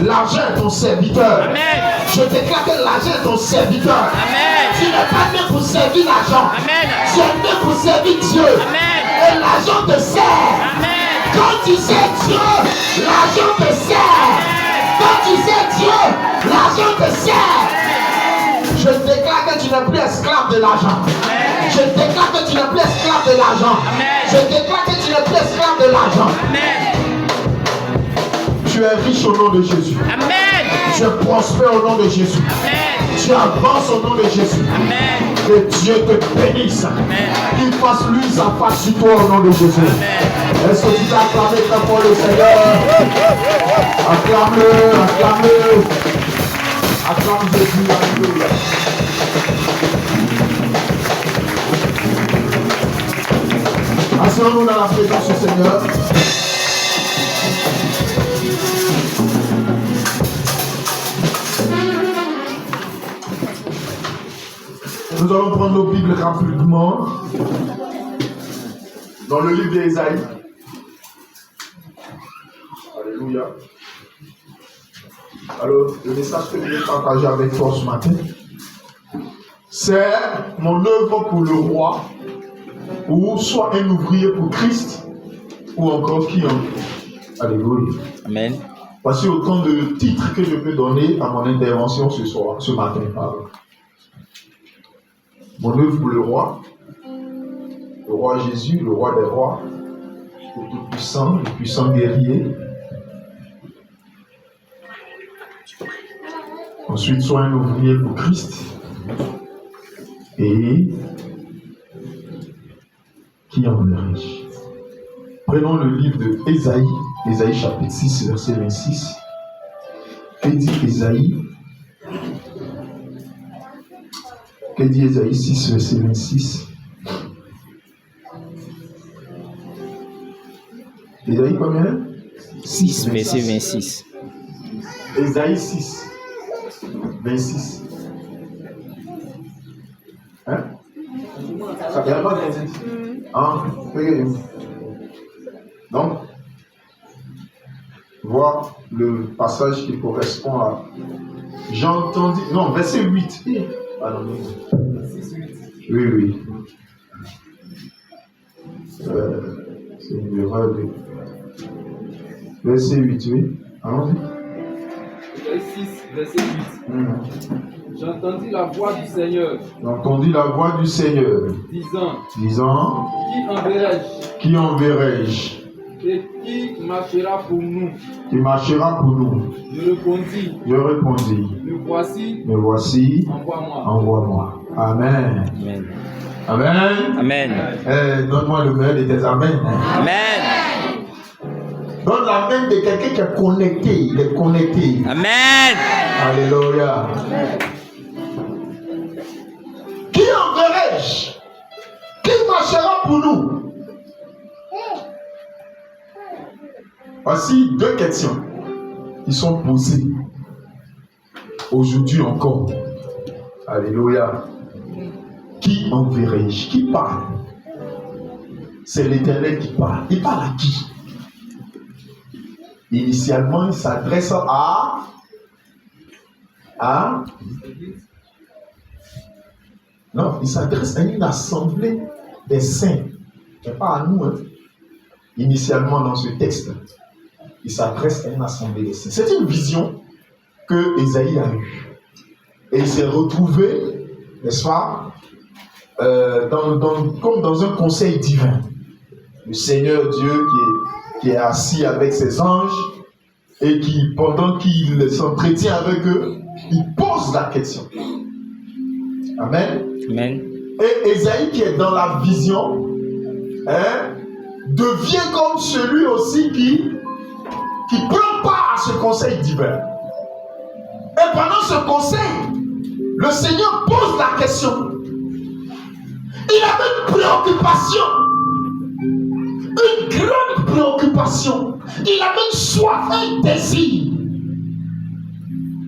L'argent est ton serviteur. Amen. Je déclare que l'argent est ton serviteur. Amen. Tu n'es pas né pour servir l'argent. Amen. Tu es né pour servir Dieu. Amen. Et l'argent te sert. Amen. Quand tu sais Dieu, l'argent te sert. Quand tu sais Dieu, l'argent te sert. Je déclare que tu n'es plus esclave de l'argent. Je déclare que tu n'es plus esclave de l'argent. Je déclare que tu n'es plus esclave de l'argent. Tu es riche au nom de Jésus. Amen. Tu es prospère au nom de Jésus. Amen. Tu avances au nom de Jésus. Amen. Que Dieu te bénisse. Qu'il fasse lui sa face sur toi au nom de Jésus. Amen. Est-ce que tu t'as acclamé très fort le Seigneur? Acclame-le, acclame-le. Acclame Jésus, alléluia. Asseyons-nous dans la présence du Seigneur. Nous allons prendre nos Bibles rapidement dans le livre d'Ésaïe. Alléluia. Alors, le message que je vais partager avec toi ce matin, c'est mon œuvre pour le roi, ou soit un ouvrier pour Christ, ou encore qui en. Alléluia. Amen. Voici autant de titres que je peux donner à mon intervention ce matin. Pardon. Mon œuvre pour le roi Jésus, le roi des rois, le tout-puissant, le puissant guerrier. Ensuite, soit un ouvrier pour Christ. Et qui enverrai-je? Prenons le livre de Ésaïe, Ésaïe chapitre 6, verset 26. Que dit Ésaïe? Que dit Ésaïe 6, verset 26? Ésaïe combien? 6, verset 26. Ésaïe 6, 26. Hein? Ça vient pas d'Ésaïe. Hein? Donc, voir le passage qui correspond à j'entendis. Non, verset 8. Ah non, non. Oui, oui. C'est une erreur. Verset 8, oui. Allons-y. Verset 6, verset 8. J'entendis la voix du Seigneur. J'entendis la voix du Seigneur. Disant. Qui enverrai-je? Et qui marchera pour nous? Qui marchera pour nous? Je répondis. Me voici. Envoie-moi. Envoie-moi. Amen. Amen. Amen. Amen. Donne-moi le meilleur de tes amens. Amen. Donne l'amen de quelqu'un qui est connecté. Il est connecté. Amen. Alléluia. Qui enverrai-je? Qui marchera pour nous? Voici deux questions qui sont posées aujourd'hui encore. Alléluia. Qui enverrai-je? Qui parle? C'est l'Éternel qui parle. Il parle à qui? Initialement, il s'adresse à non, il s'adresse à une assemblée des saints, mais pas à nous. Hein. Initialement, dans ce texte, il s'adresse à une assemblée des saints. C'est une vision que Ésaïe a eue. Et il s'est retrouvé, n'est-ce pas, comme dans un conseil divin. Le Seigneur Dieu qui est assis avec ses anges et qui, pendant qu'il s'entretient avec eux, il pose la question. Amen. Amen. Et Ésaïe qui est dans la vision, devient comme celui aussi qui prend part à ce conseil divin. Et pendant ce conseil, le Seigneur pose la question. Il avait une préoccupation. Une grande préoccupation. Il avait une soif, un désir.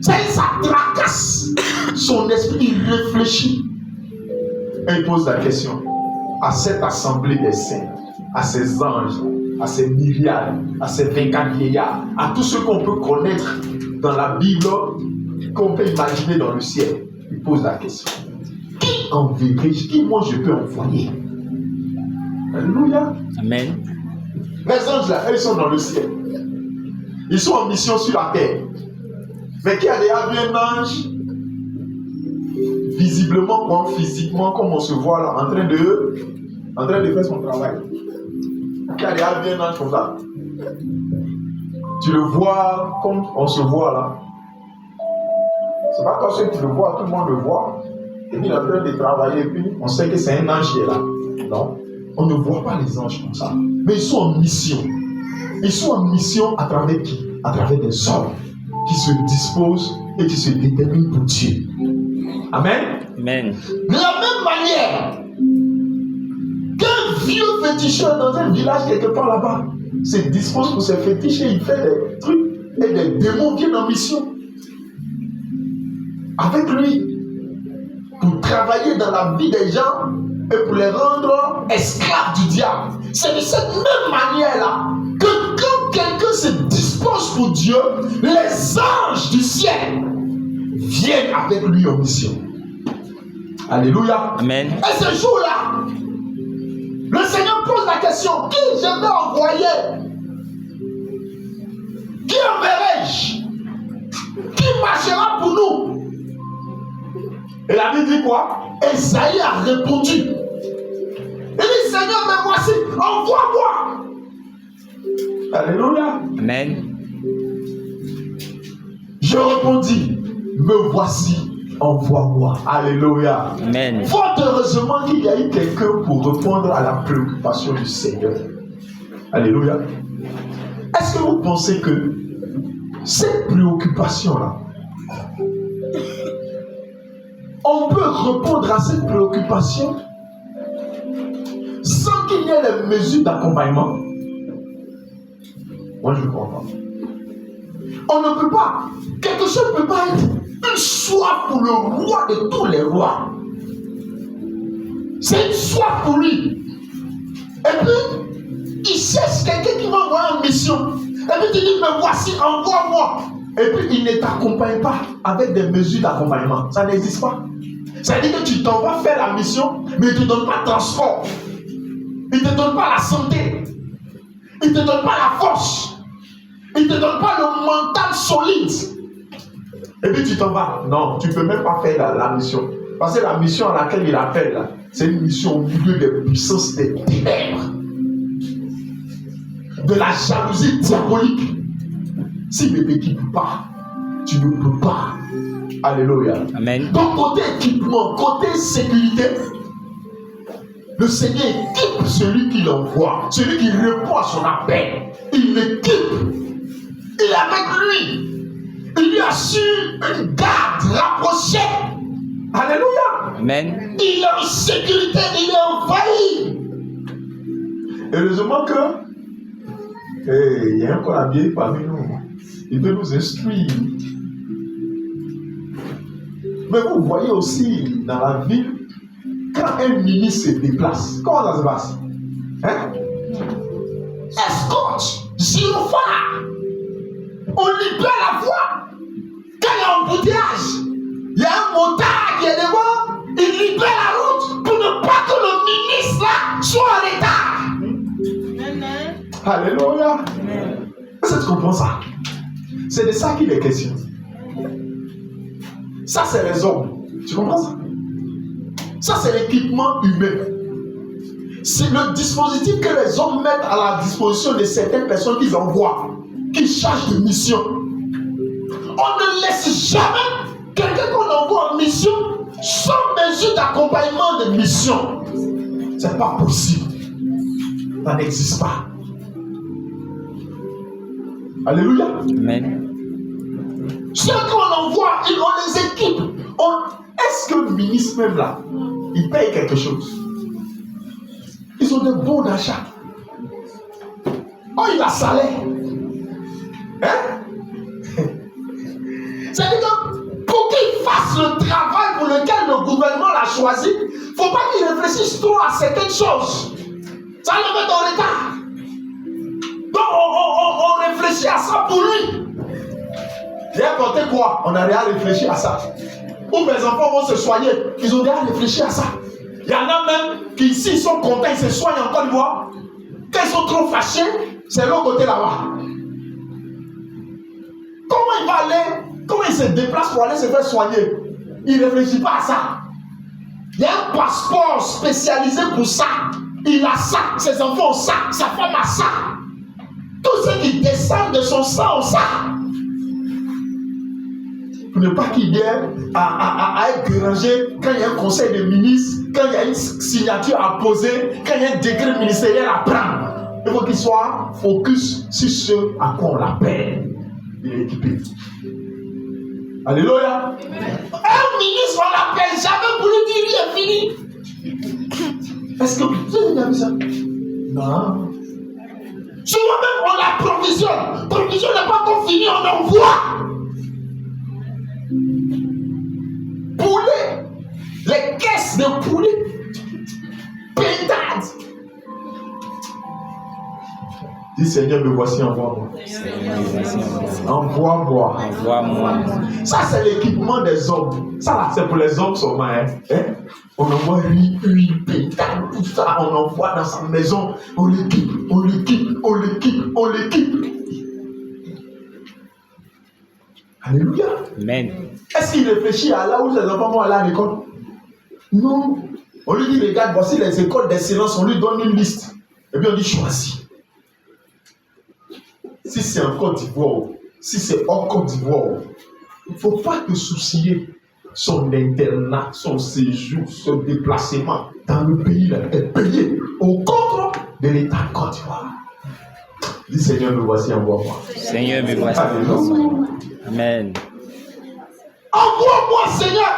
Ça tracasse son esprit, il réfléchit. Et il pose la question à cette assemblée des saints, à ces anges, à ces myriades, à ces 24 vieillards, à tous ceux qu'on peut connaître dans la Bible qu'on peut imaginer dans le ciel. Il pose la question. Qui enverrai-je? Qui moi je peux envoyer? Alléluia. Amen. Les anges là, ils sont dans le ciel. Ils sont en mission sur la terre. Mais qui a déjà vu un ange visiblement, comme physiquement, comme on se voit là, en train de faire son travail? Qui a déjà vu un ange comme ça? Tu le vois comme on se voit là. C'est pas comme si tu le vois, tout le monde le voit. Et puis il est en train de travailler, et puis on sait que c'est un ange qui est là. Non, on ne voit pas les anges comme ça. Mais ils sont en mission. Ils sont en mission à travers qui? À travers des hommes qui se disposent et qui se déterminent pour Dieu. Amen. Amen. De la même manière qu'un vieux féticheur dans un village quelque part là-bas se dispose pour ses fétiches et il fait des trucs et des démons viennent en mission avec lui pour travailler dans la vie des gens et pour les rendre esclaves du diable. C'est de cette même manière-là que quand quelqu'un se dispose pour Dieu, les anges du ciel viennent avec lui en mission. Alléluia. Amen. Et ce jour-là, le Seigneur pose la question, qui je vais envoyer? Qui enverrai-je? Qui marchera pour nous? Et la Bible dit quoi? Esaïe a répondu. Il dit, Seigneur, mais voici, envoie-moi. Alléluia. Amen. Je répondis, me voici, envoie-moi. Alléluia. Amen. Fort heureusement qu'il y a eu quelqu'un pour répondre à la préoccupation du Seigneur. Alléluia. Est-ce que vous pensez que cette préoccupation-là, on peut répondre à cette préoccupation sans qu'il y ait les mesures d'accompagnement? Moi, je ne comprends pas. On ne peut pas. Quelque chose ne peut pas être une soif pour le roi de tous les rois. C'est une soif pour lui. Et puis, il cherche quelqu'un qui va envoyer en mission. Et puis, tu dis, mais voici, envoie-moi. Et puis, il ne t'accompagne pas avec des mesures d'accompagnement. Ça n'existe pas. Ça veut dire que tu t'en vas faire la mission, mais il ne te donne pas de transport. Il ne te donne pas la santé. Il ne te donne pas la force. Il ne te donne pas le mental solide. Et puis tu t'en vas. Non, tu ne peux même pas faire la mission. Parce que la mission à laquelle il appelle, là, c'est une mission au milieu des puissances des ténèbres. De la jalousie diabolique. Si ne t'équipes pas, tu ne peux pas. Alléluia. Amen. Donc côté équipement, côté sécurité, le Seigneur équipe celui qui l'envoie, celui qui répond à son appel. Il l'équipe. Il est avec lui. Il lui assure une garde rapprochée. Alléluia. Amen. Il est en sécurité, il est envahi. Heureusement que il y a encore un vieille parmi nous. Il peut nous instruire. Mais vous voyez aussi dans la ville, quand un ministre se déplace, comment ça se passe? Hein? Escorte, gyrophare, on libère la voie. Quand il y a un embouteillage, il y a un motard qui est devant, il libère la route pour ne pas que le ministre là soit en retard. Amen. Alléluia. Amen. Est-ce que tu comprends ça? C'est de ça qu'il est question. Ça, c'est les hommes. Tu comprends ça? Ça, c'est l'équipement humain. C'est le dispositif que les hommes mettent à la disposition de certaines personnes qu'ils envoient, qui chargent de mission. On ne laisse jamais quelqu'un qu'on envoie en mission sans mesure d'accompagnement de mission. C'est pas possible. Ça n'existe pas. Alléluia. Amen. Ceux qu'on envoie, on les équipe. Est-ce que le ministre même là, il paye quelque chose? Ils ont des bons d'achat. Oh, il a salaire. Hein? C'est-à-dire que pour qu'il fasse le travail pour lequel le gouvernement l'a choisi, il ne faut pas qu'il réfléchisse trop à certaines choses. Ça le met en retard. Donc on réfléchit à ça pour lui. Il y a apporter quoi? On n'a rien réfléchi à ça. Où mes enfants vont se soigner, ils ont déjà réfléchi à ça. Il y en a même qui ici sont contents, ils se soignent en Côte d'Ivoire. Quand ils sont trop fâchés, c'est l'autre côté là-bas. Comment il va aller? Comment il se déplace pour aller se faire soigner? Il ne réfléchit pas à ça. Il y a un passeport spécialisé pour ça. Il a ça, ses enfants ont ça, sa femme a ça. Tous ceux qui descendent de son sang ont ça. Pour ne pas qu'il vienne à être dérangé quand il y a un conseil de ministres, quand il y a une signature à poser, quand il y a un décret ministériel à prendre. Il faut qu'il soit focus sur ce à quoi on l'appelle. Il est équipé. Alléluia. Un ministre, on l'appelle jamais pour lui dire, il est fini. Est-ce que vous avez déjà vu ça? Non. Souvent même, on la provisionne. Provision n'est pas encore fini, on envoie. Poulet. Les caisses de poulet. Pétade. Dis Seigneur, me voici, envoie-moi. Envoie-moi. Envoie-moi. Ça, c'est l'équipement des hommes. Ça, là, c'est pour les hommes seulement. Hein? On envoie huile, pétale, tout ça. On envoie dans sa maison. On l'équipe, on l'équipe, on l'équipe, on l'équipe. Alléluia. Amen. Est-ce qu'il réfléchit à là où ses enfants vont aller à l'école? Non. On lui dit, regarde, voici les écoles d'excellence. On lui donne une liste. Et puis on dit, choisis. Si c'est en Côte d'Ivoire, si c'est hors Côte d'Ivoire, il ne faut pas te soucier. Son internat, son séjour, son déplacement dans le pays là, est payé au compte de l'État de Côte d'Ivoire. Dis Seigneur, me voici, envoie-moi. Seigneur, me voici. Alléluia. Amen. Envoie-moi, Seigneur.